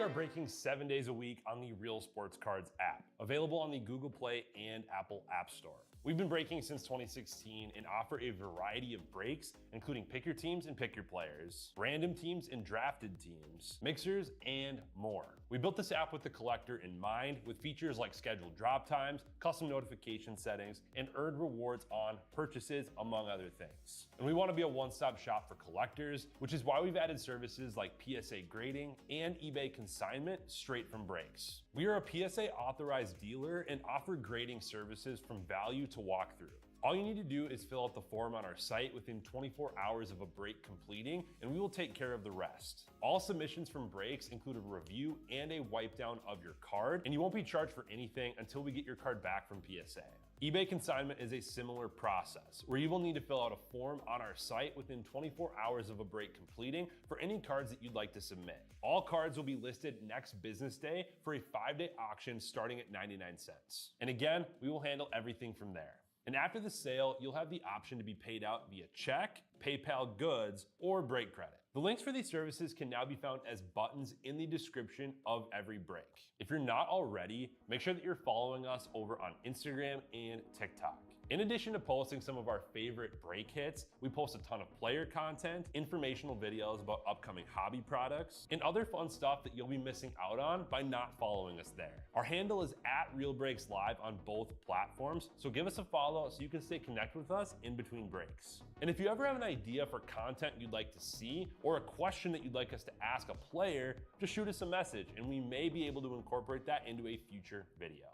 We are breaking 7 days a week on the Real Sports Cards app, available on the Google Play and Apple App Store. We've been breaking since 2016 and offer a variety of breaks, including pick your teams and pick your players, random teams and drafted teams, mixers, and more. We built this app with the collector in mind, with features like scheduled drop times, custom notification settings, and earned rewards on purchases, among other things. And we want to be a one-stop shop for collectors, which is why we've added services like PSA grading and eBay consignment straight from breaks. We are a PSA authorized dealer and offer grading services from value to walkthrough. All you need to do is fill out the form on our site within 24 hours of a break completing, and we will take care of the rest. All submissions from breaks include a review and a wipe down of your card, and you won't be charged for anything until we get your card back from PSA. eBay consignment is a similar process, where you will need to fill out a form on our site within 24 hours of a break completing for any cards that you'd like to submit. All cards will be listed next business day for a 5-day auction starting at 99 cents. And again, we will handle everything from there. And after the sale, you'll have the option to be paid out via check, PayPal goods, or break credit. The links for these services can now be found as buttons in the description of every break. If you're not already, make sure that you're following us over on Instagram and TikTok. In addition to posting some of our favorite break hits, we post a ton of player content, informational videos about upcoming hobby products, and other fun stuff that you'll be missing out on by not following us there. Our handle is @RealBreaksLive on both platforms, so give us a follow so you can stay connected with us in between breaks. And if you ever have an idea for content you'd like to see, or a question that you'd like us to ask a player, just shoot us a message and we may be able to incorporate that into a future video.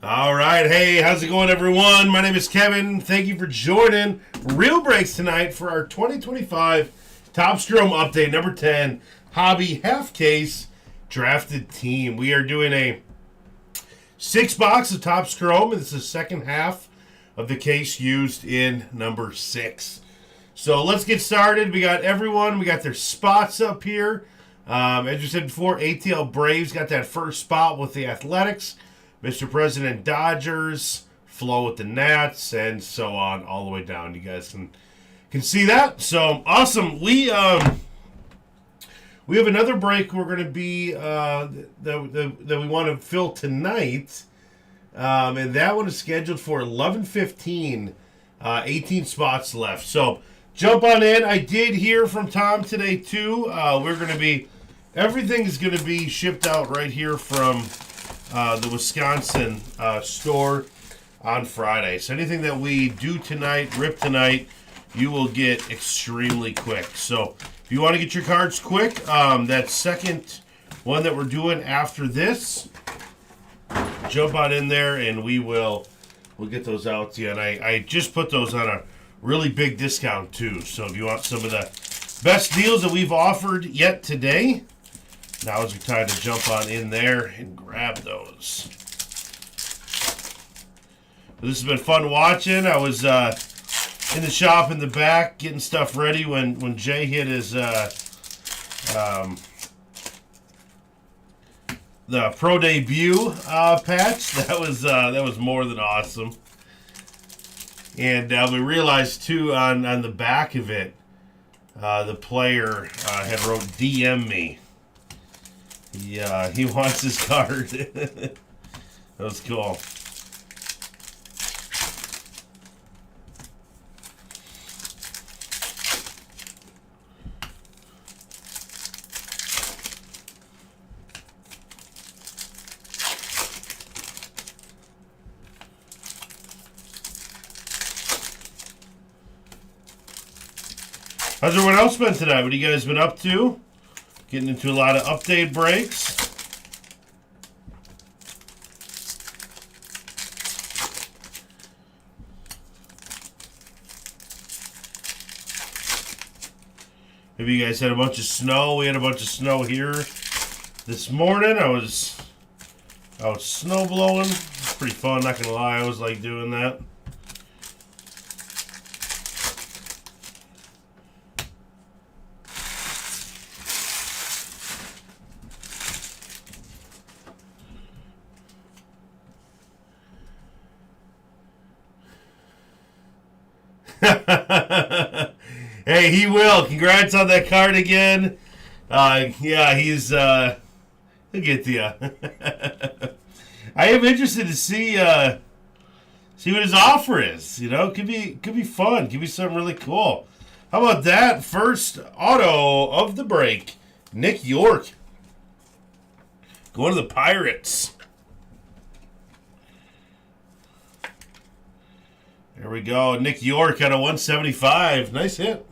All right, hey, how's it going, everyone? My name is Kevin. Thank you for joining Real Breaks tonight for our 2025 Topps Chrome update, number 10, Hobby Half Case Drafted Team. We are doing a 6-box of Topps Chrome, and this is the second half of the case used in number 6. So let's get started. We got everyone. We got their spots up here. As you said before, ATL Braves got that first spot with the Athletics. Mr. President Dodgers, Flo with the Nats, and so on, all the way down. You guys can see that. So awesome. We have another break we're going to be that we want to fill tonight, and that one is scheduled for 11:15. 18 spots left. So jump on in. I did hear from Tom today too. Everything is going to be shipped out right here from the Wisconsin store on Friday. So anything that we do tonight, rip tonight, you will get extremely quick. So if you want to get your cards quick, that second one that we're doing after this, jump on in there and we'll get those out to you. And I just put those on a really big discount too. So if you want some of the best deals that we've offered yet today, now is your time to jump on in there and grab those. This has been fun watching. I was in the shop in the back getting stuff ready when Jay hit his the pro debut patch. That was more than awesome. And we realized too on the back of it, the player had wrote DM me. He wants his card. That was cool. How's everyone else been tonight? What have you guys been up to? Getting into a lot of update breaks. Maybe you guys had a bunch of snow. We had a bunch of snow here this morning. I was out snow blowing. It's pretty fun, not gonna lie. I always like doing that. Hey, he will. Congrats on that card again. Yeah, he'll get to you. I am interested to see what his offer is. You know, could be fun. Could be something really cool. How about that first auto of the break? Nick York going to the Pirates. There we go. Nick York at a 175. Nice hit.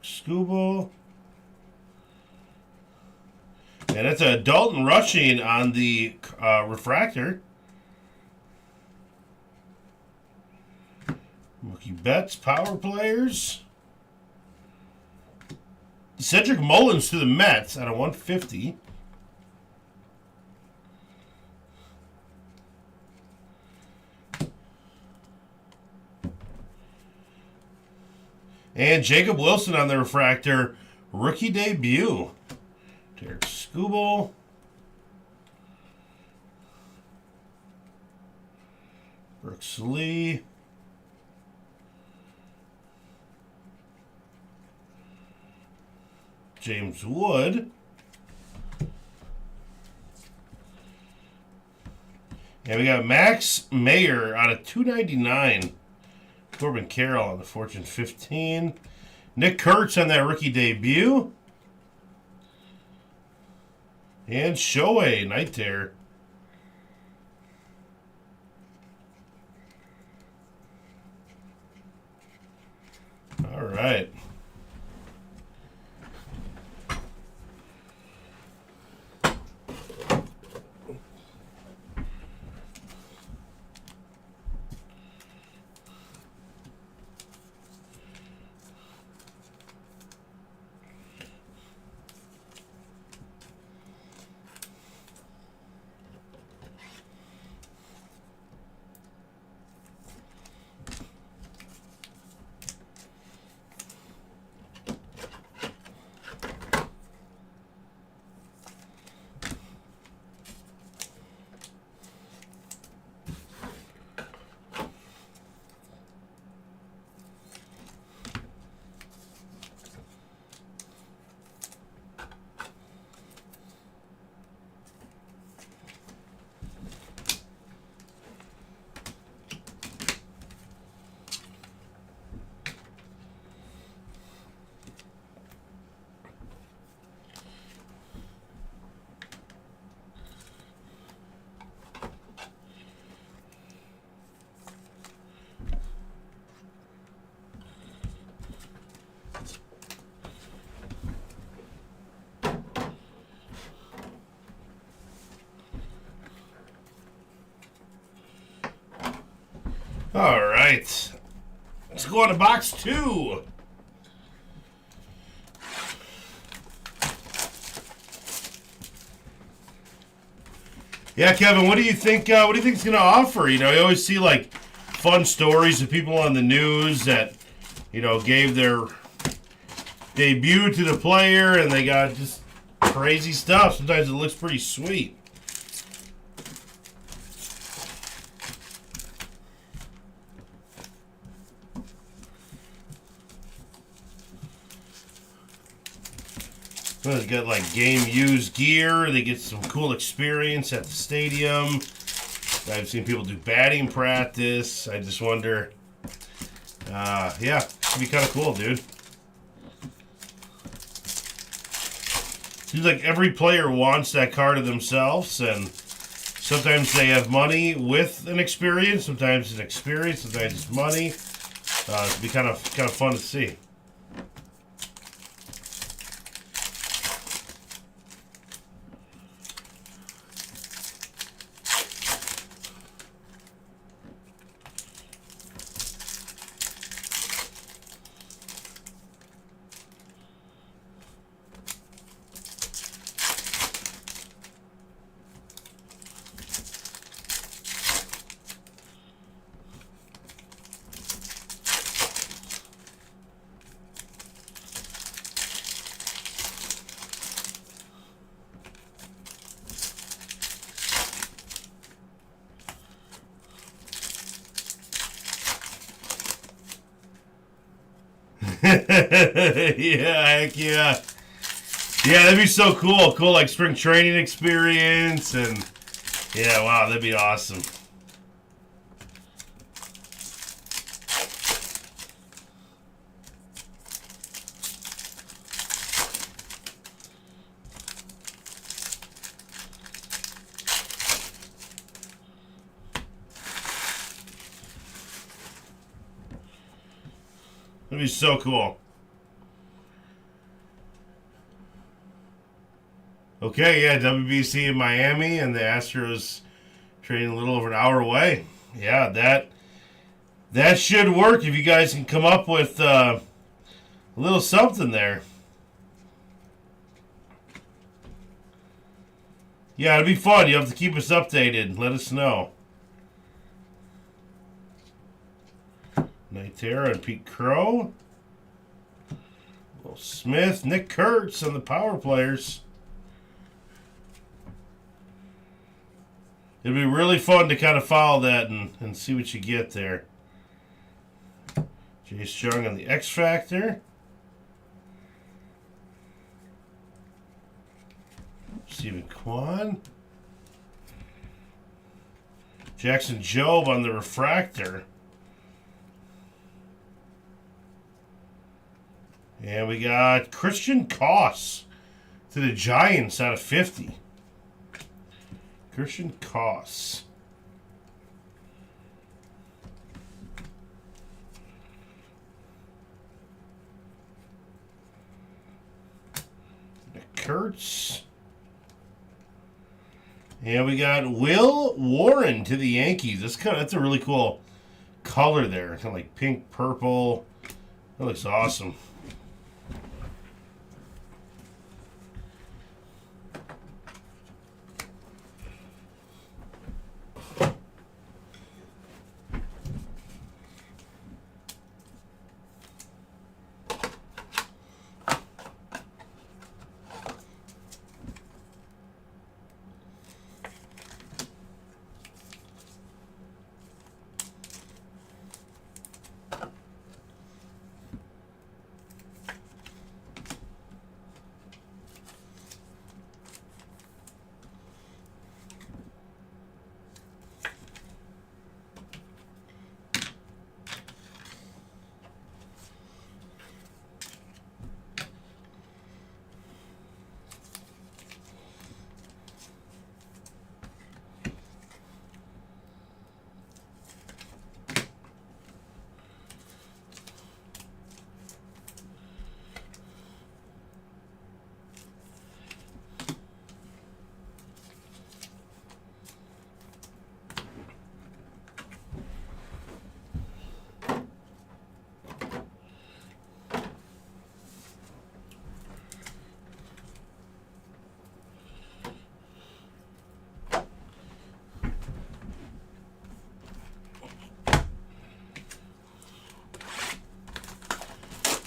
Scooble. And it's a Dalton Rushing on the refractor. Mookie Betts, power players. Cedric Mullins to the Mets at a 150. And Jacob Wilson on the refractor, rookie debut. Derek Scooble. Brooks Lee. James Wood. And we got Max Mayer out of 299. Corbin Carroll on the Fortune 15. Nick Kurtz on that rookie debut. And Shohei, Night Terror. All right. All right. Let's go on to box 2. Yeah, Kevin, what do you think? What do you think it's going to offer? You know, you always see like fun stories of people on the news that, you know, gave their debut to the player and they got just crazy stuff. Sometimes it looks pretty sweet. Well, they got like game used gear. They get some cool experience at the stadium. I've seen people do batting practice. I just wonder. Yeah, it'd be kind of cool, dude. Seems like every player wants that card of themselves, and sometimes they have money with an experience. Sometimes it's an experience. Sometimes it's money. It'd be kind of fun to see. Yeah, heck yeah. Yeah, that'd be so cool. Cool, like spring training experience. And yeah, wow, that'd be awesome. That'd be so cool. Okay, yeah, WBC in Miami, and the Astros training a little over an hour away. Yeah, that should work if you guys can come up with a little something there. Yeah, it'll be fun. You have to keep us updated. Let us know. Nightera and Pete Crow. Will Smith, Nick Kurtz on the power players. It'd be really fun to kind of follow that and see what you get there. Jace Jung on the X Factor. Stephen Kwan. Jackson Jobe on the Refractor. And we got Christian Koss to the Giants out of 50. Christian Koss. Kurtz. And we got Will Warren to the Yankees. That's a really cool color there. Kind of like pink, purple. That looks awesome.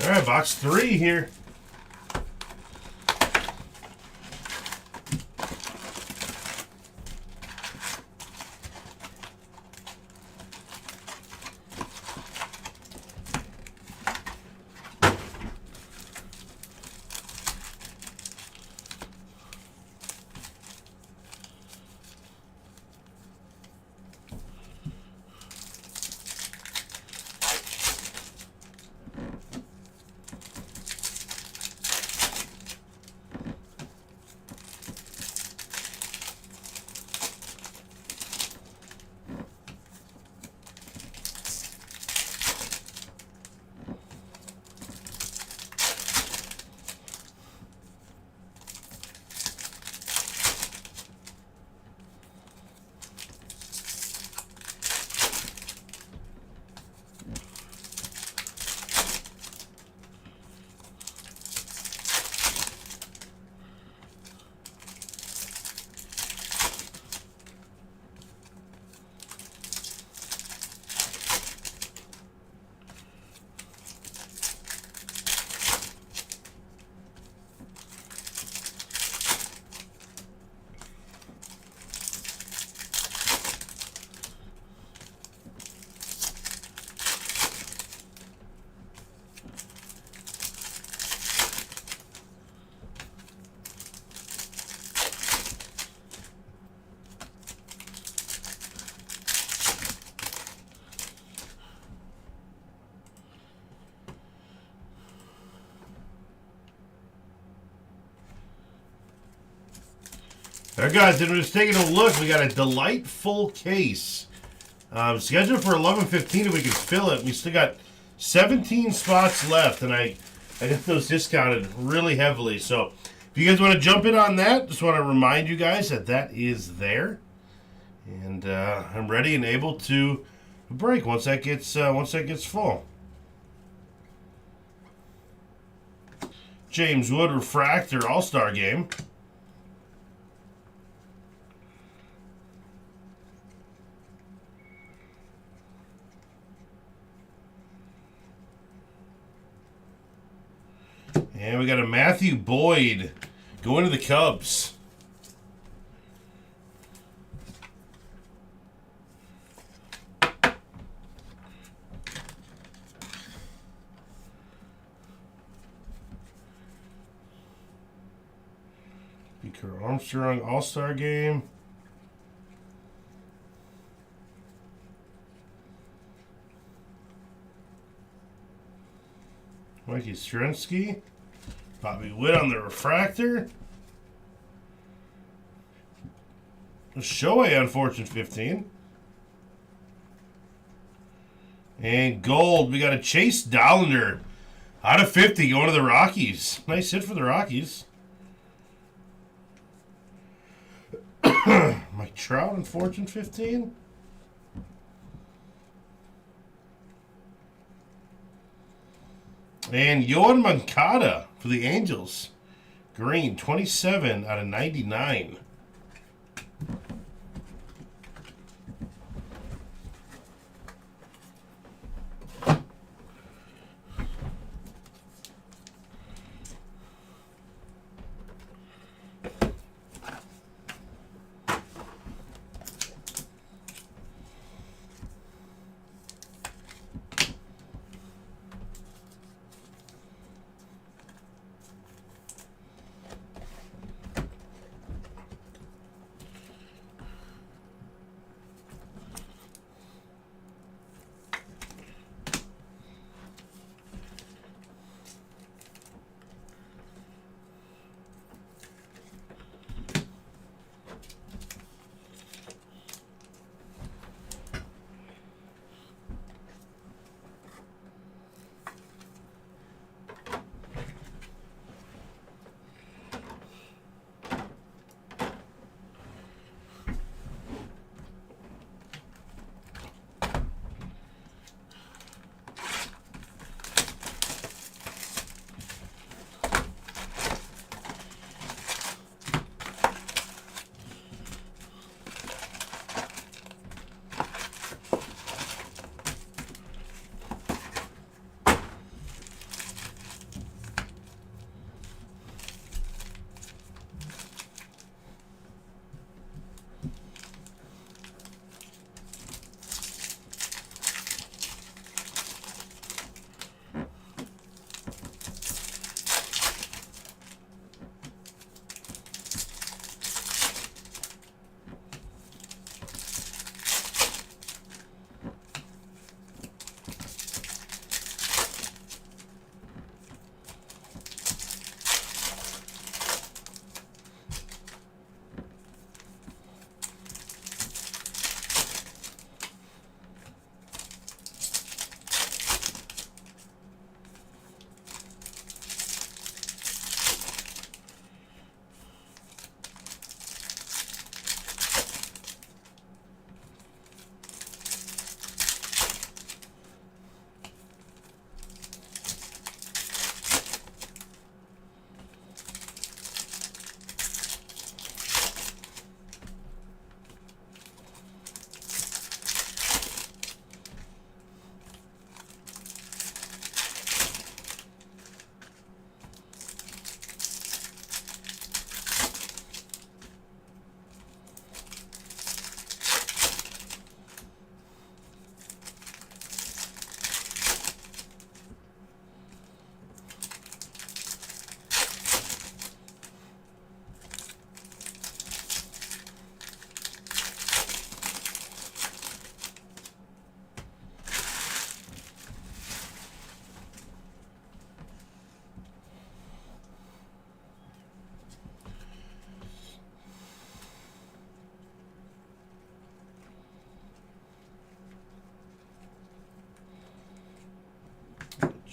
All right, box 3 here. All right, guys, and we're just taking a look. We got a delightful case. Scheduled for 11:15 if we can fill it. We still got 17 spots left, and I got those discounted really heavily. So if you guys want to jump in on that, just want to remind you guys that that is there. And I'm ready and able to break once that gets full. James Wood Refractor All-Star Game. And we got a Matthew Boyd going to the Cubs. Beaker Armstrong All-Star Game. Mikey Strensky. Bobby Witt on the refractor. Shohei on Fortune 15. And gold, we got a Chase Dollander out of 50 going to the Rockies. Nice hit for the Rockies. Mike Trout on Fortune 15. And Yohan Moncada for the Angels. Green, 27 out of 99.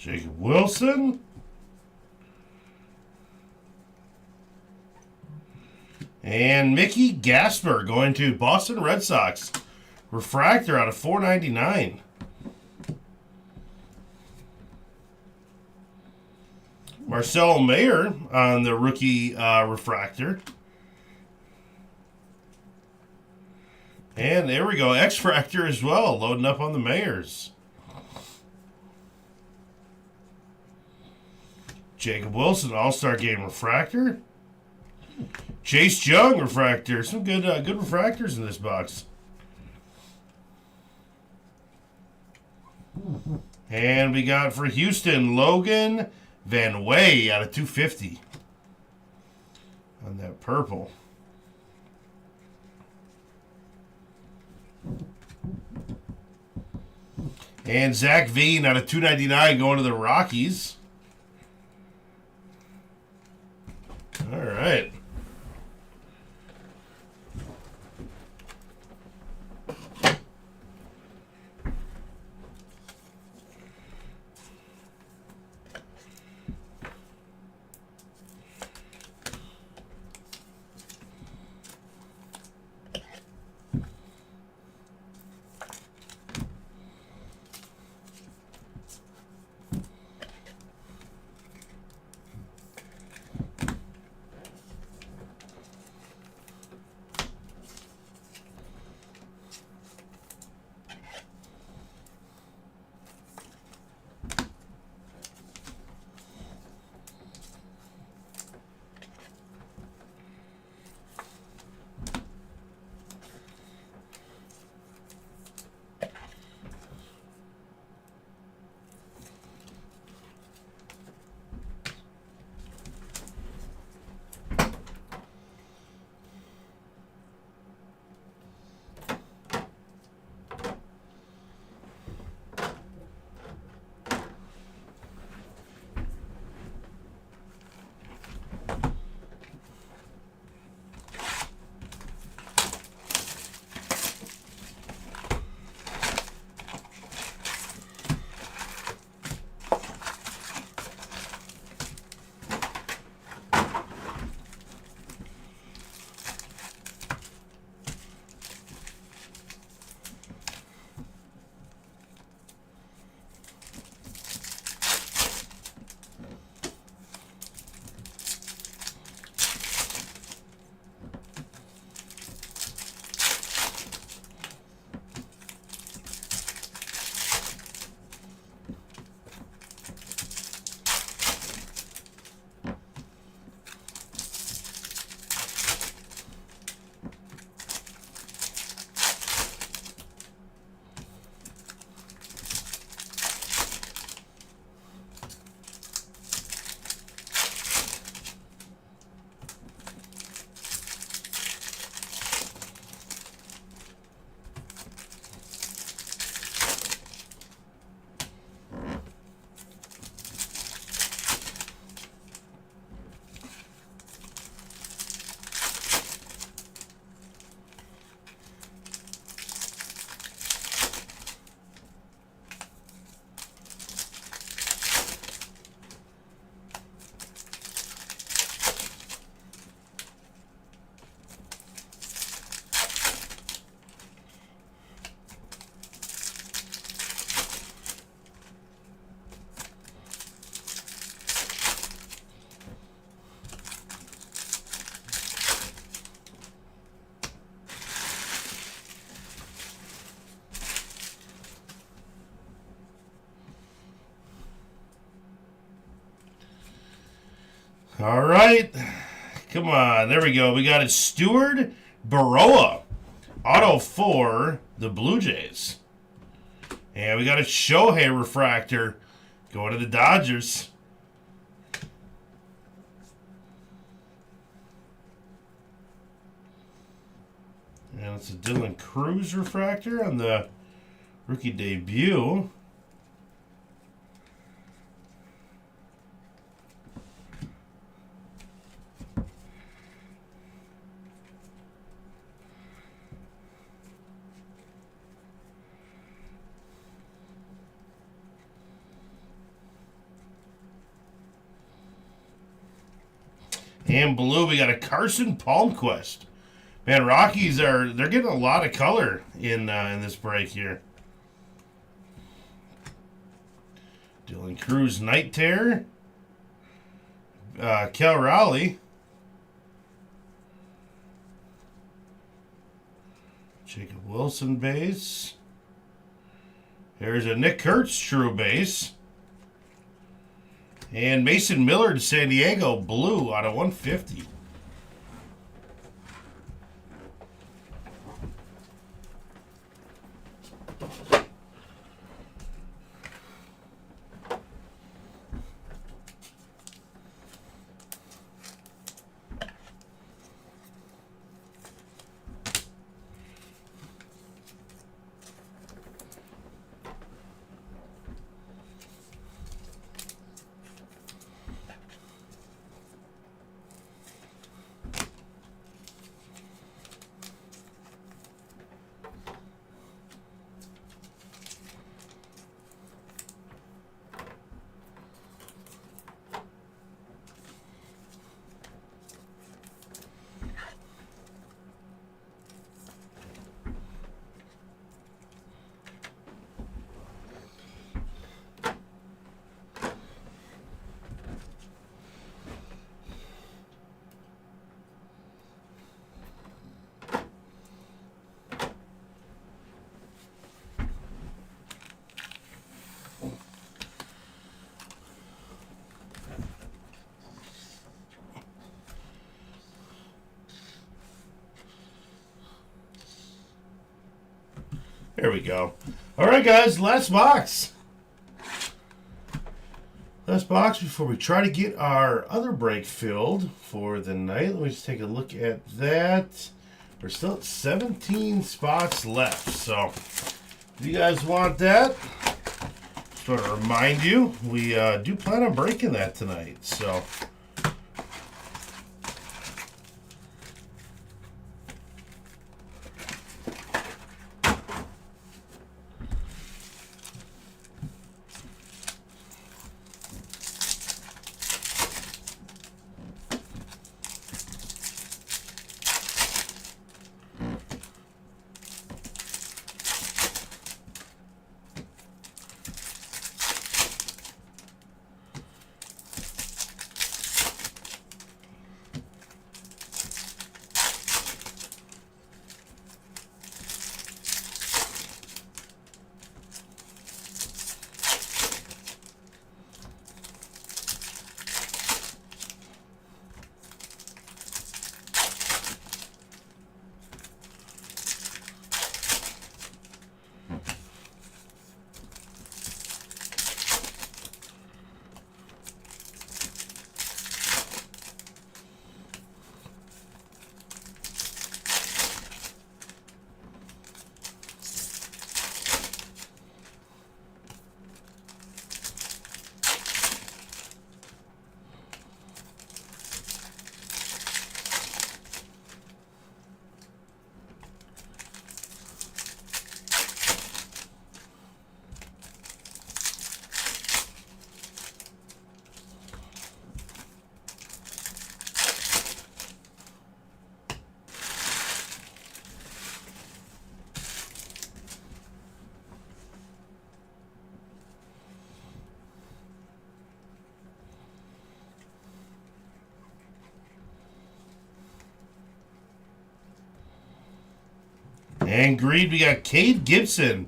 Jacob Wilson. And Mickey Gasper going to Boston Red Sox. Refractor out of 499. Marcel Mayer on the rookie refractor. And there we go. X-Fractor as well, loading up on the Mayers. Jacob Wilson, All-Star Game refractor. Chase Young refractor. Some good refractors in this box. And we got for Houston, Logan Van Way out of 250 on that purple. And Zach Veen out of 299 going to the Rockies. All right. All right. Come on. There we go. We got it. Stewart Baroa. Auto for the Blue Jays. And we got a Shohei refractor going to the Dodgers. And it's a Dylan Cruz refractor on the rookie debut. And blue, we got a Carson Palmquist. Man, Rockies they're getting a lot of color in this break here. Dylan Cruz Night Terror. Cal Raleigh. Jacob Wilson base. There's a Nick Kurtz true base. And Mason Miller to San Diego blue out of 150. There we go. All right, guys, last box. Last box before we try to get our other break filled for the night. Let me just take a look at that. We're still at 17 spots left. So if you guys want that, just want to remind you, we do plan on breaking that tonight. So and green, we got Cade Gibson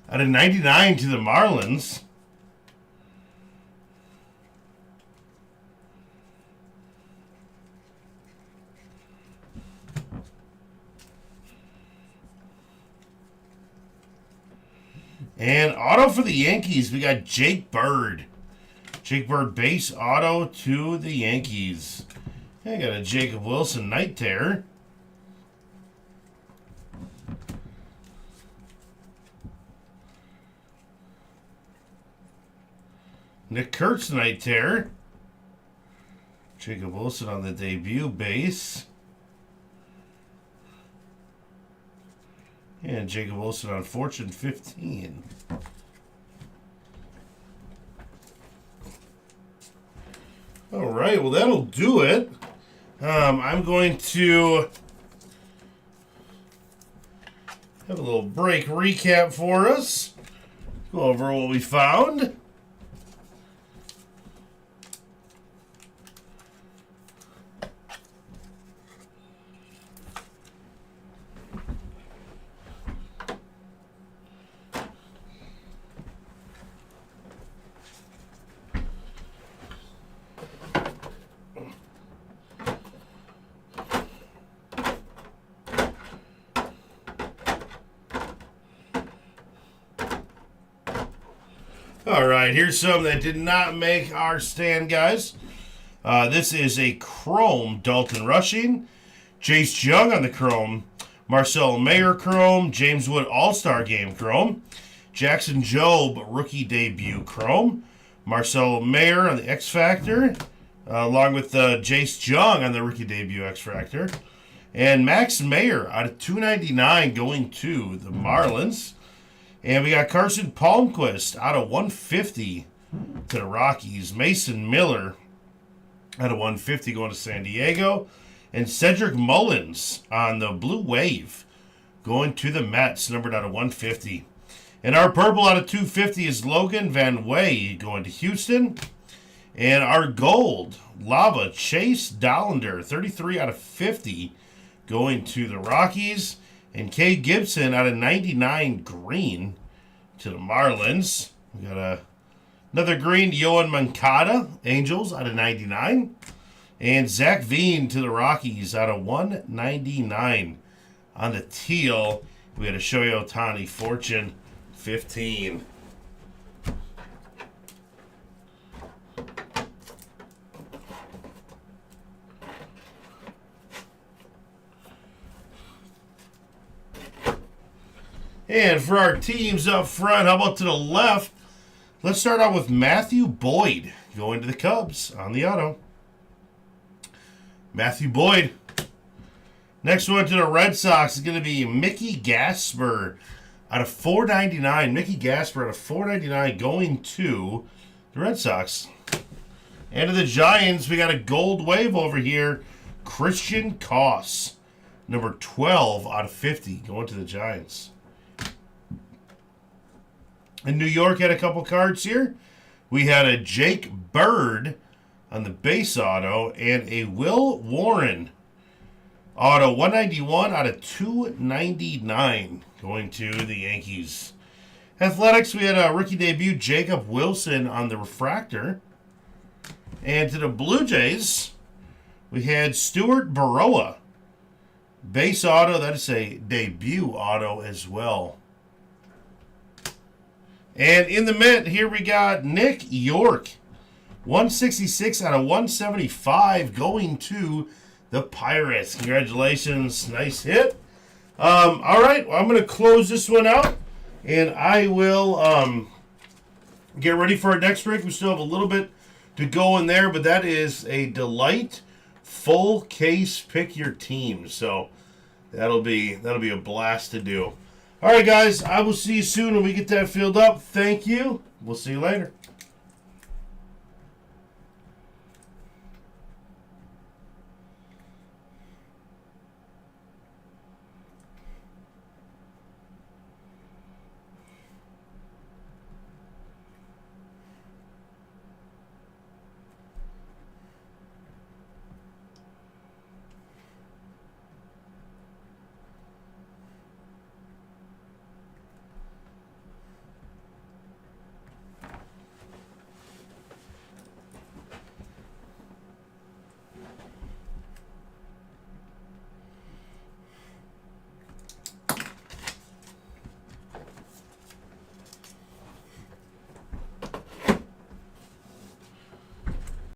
out of 99 to the Marlins. And auto for the Yankees, we got Jake Bird. Jake Bird base auto to the Yankees. I got a Jacob Wilson Night Terror. Nick Kurtz Night Terror. Jacob Wilson on the debut base. And Jacob Wilson on Fortune 15. All right, well, that'll do it. I'm going to have a little break recap for us. Go over what we found. All right, here's some that did not make our stand, guys. This is a Chrome Dalton Rushing, Chase Young on the Chrome, Marcel Mayer Chrome, James Wood All-Star Game Chrome, Jackson Jobe Rookie Debut Chrome, Marcel Mayer on the X Factor, along with Jace Young on the Rookie Debut X Factor, and Max Mayer out of 299 going to the Marlins. And we got Carson Palmquist out of 150 to the Rockies. Mason Miller out of 150 going to San Diego. And Cedric Mullins on the Blue Wave going to the Mets, numbered out of 150. And our purple out of 250 is Logan Van Way going to Houston. And our gold, Lava, Chase Dollander, 33 out of 50 going to the Rockies. And Kay Gibson out of 99 green to the Marlins. We got another green, Yoan Moncada, Angels out of 99. And Zach Veen to the Rockies out of 199. On the teal, we had a Shohei Ohtani Fortune 15. And for our teams up front, how about to the left? Let's start out with Matthew Boyd going to the Cubs on the auto. Matthew Boyd. Next one to the Red Sox is going to be Mickey Gasper out of 499. Mickey Gasper out of 499 going to the Red Sox. And to the Giants, we got a gold wave over here. Christian Koss, number 12 out of 50 going to the Giants. In New York, had a couple cards here. We had a Jake Bird on the base auto and a Will Warren auto, 191 out of 299 going to the Yankees. Athletics, we had a rookie debut, Jacob Wilson on the refractor. And to the Blue Jays, we had Stuart Baroa. Base auto, that is a debut auto as well. And in the mint, here we got Nick York. 166 out of 175 going to the Pirates. Congratulations. Nice hit. All right, well, I'm going to close this one out, and I will get ready for our next break. We still have a little bit to go in there, but that is a Delight full case pick your team. So that'll be a blast to do. All right, guys, I will see you soon when we get that filled up. Thank you. We'll see you later.